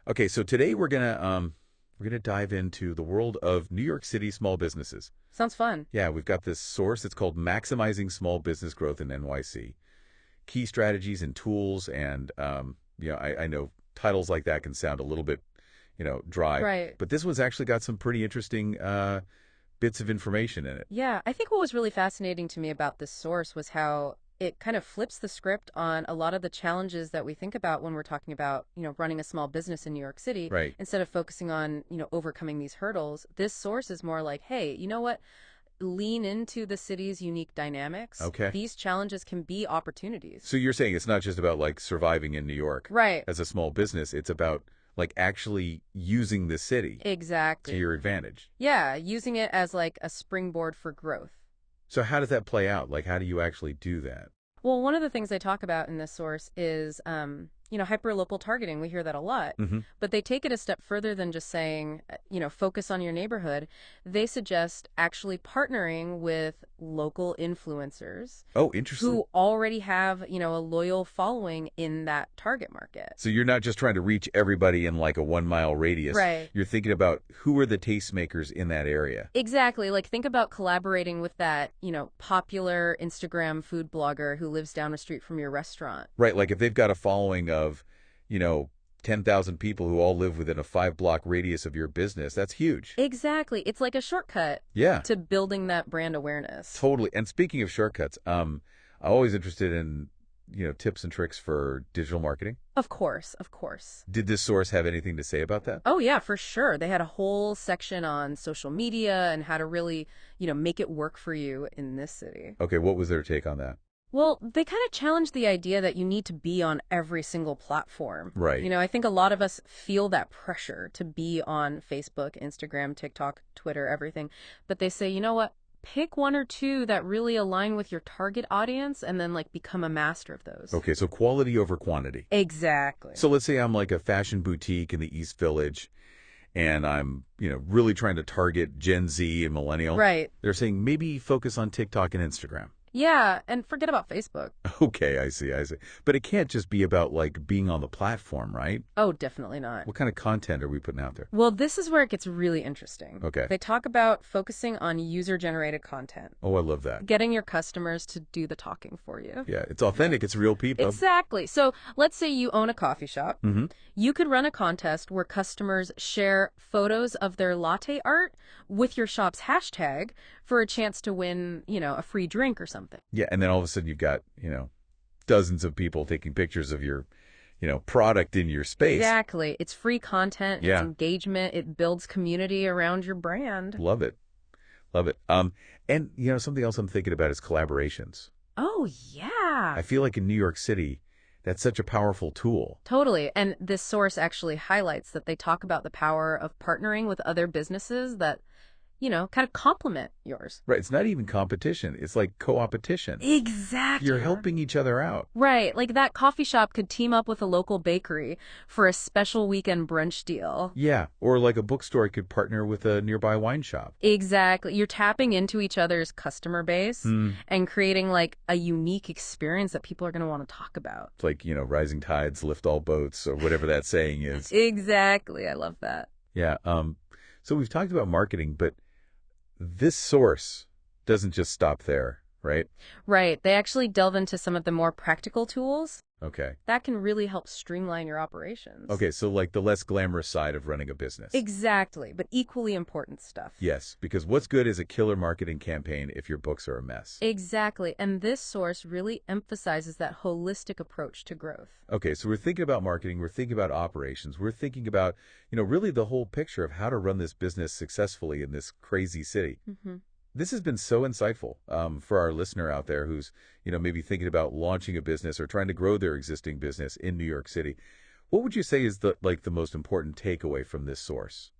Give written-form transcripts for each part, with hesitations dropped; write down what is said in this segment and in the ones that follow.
Okay, so today we're gonna dive into the world of New York City small businesses. Sounds fun. Yeah, we've got this source. It's called Maximizing Small Business Growth in NYC. Key strategies and tools, and I know titles like that can sound a little bit, dry. Right. But this one's actually got some pretty interesting bits of information in it. Yeah, I think what was really fascinating to me about this source was how it kind of flips the script on a lot of the challenges that we think about when we're talking about, running a small business in New York City. Right. Instead of focusing on, overcoming these hurdles, this source is more like, hey, you know what? Lean into the city's unique dynamics. Okay. These challenges can be opportunities. So you're saying it's not just about like surviving in New York Right. as a small business. It's about like actually using the city Exactly. to your advantage. Yeah, using it as like a springboard for growth. So how does that play out? Like, how do you actually do that? Well, one of the things they talk about in this source is, hyperlocal targeting. We hear that a lot. Mm-hmm. But they take it a step further than just saying, focus on your neighborhood. They suggest actually partnering with local influencers Oh, interesting. who already have, a loyal following in that target market. So you're not just trying to reach everybody in like a 1 mile radius. Right. You're thinking about who are the tastemakers in that area. Exactly. Like think about collaborating with that, popular Instagram food blogger who lives down the street from your restaurant. Right. Like if they've got a following of, 10,000 people who all live within a 5 block radius of your business, that's huge. Exactly. It's like a shortcut Yeah, to building that brand awareness. totally. And speaking of shortcuts, I'm always interested in, tips and tricks for digital marketing. Of course, of course. Did this source have anything to say about that? Oh, yeah, for sure. They had a whole section on social media and how to really, make it work for you in this city. Okay, what was their take on that? Well, they kind of challenged the idea that you need to be on every single platform. Right. I think a lot of us feel that pressure to be on Facebook, Instagram, TikTok, Twitter, everything. But they say, you know what? Pick one or two that really align with your target audience and then become a master of those. Okay, so quality over quantity. Exactly. So let's say I'm like a fashion boutique in the East Village and I'm, really trying to target Gen Z and millennial. Right. They're saying maybe focus on TikTok and Instagram. Yeah, and forget about Facebook. Okay, I see. But it can't just be about like being on the platform, right? Oh, definitely not. What kind of content are we putting out there? Well, this is where it gets really interesting. Okay. They talk about focusing on user-generated content, Oh, I love that. getting your customers to do the talking for you. Yeah, it's authentic. It's real people. Exactly. So let's say you own a coffee shop. Mm-hmm. You could run a contest where customers share photos of their latte art with your shop's hashtag for a chance to win, a free drink or something. Yeah, and then all of a sudden you've got, dozens of people taking pictures of your, product in your space. Exactly. It's free content. Yeah. It's engagement. It builds community around your brand. Love it. Love it. And something else I'm thinking about is collaborations. Oh, yeah. I feel like in New York City, that's such a powerful tool. Totally. And this source actually highlights that they talk about the power of partnering with other businesses that, kind of complement yours. Right. It's not even competition. It's like co-opetition. Exactly. You're helping each other out. Right. Like that coffee shop could team up with a local bakery for a special weekend brunch deal. Yeah. Or like a bookstore could partner with a nearby wine shop. Exactly. You're tapping into each other's customer base and creating like a unique experience that people are going to want to talk about. It's like, rising tides lift all boats or whatever that saying is. Exactly. I love that. Yeah. So we've talked about marketing, but this source doesn't just stop there, right? Right. They actually delve into some of the more practical tools Okay. that can really help streamline your operations. Okay, so like the less glamorous side of running a business. Exactly, but equally important stuff. Yes, because what's good is a killer marketing campaign if your books are a mess. Exactly, and this source really emphasizes that holistic approach to growth. Okay, so we're thinking about marketing, we're thinking about operations, we're thinking about, really the whole picture of how to run this business successfully in this crazy city. Mm-hmm. This has been so insightful for our listener out there who's, maybe thinking about launching a business or trying to grow their existing business in New York City. What would you say is the most important takeaway from this source?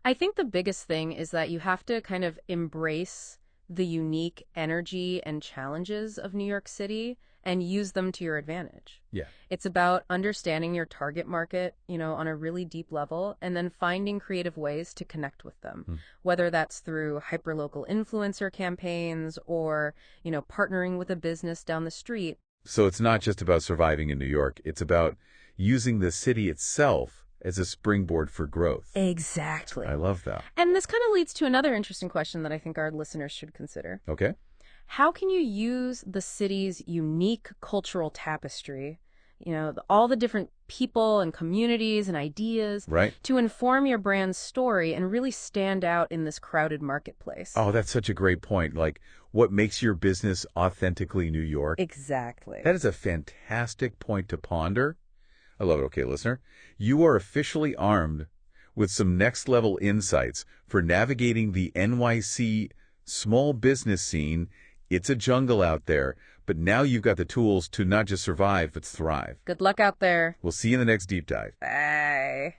I think the biggest thing is that you have to kind of embrace the unique energy and challenges of New York City and use them to your advantage. Yeah. It's about understanding your target market, on a really deep level, and then finding creative ways to connect with them, whether that's through hyperlocal influencer campaigns or, partnering with a business down the street. So it's not just about surviving in New York. It's about using the city itself as a springboard for growth. Exactly. I love that. And this kind of leads to another interesting question that I think our listeners should consider. Okay. How can you use the city's unique cultural tapestry, all the different people and communities and ideas, Right. to inform your brand's story and really stand out in this crowded marketplace? Oh, that's such a great point. Like, what makes your business authentically New York? Exactly. That is a fantastic point to ponder. I love it. Okay, listener, you are officially armed with some next-level insights for navigating the NYC small business scene. It's a jungle out there, but now you've got the tools to not just survive, but thrive. Good luck out there. We'll see you in the next deep dive. Bye.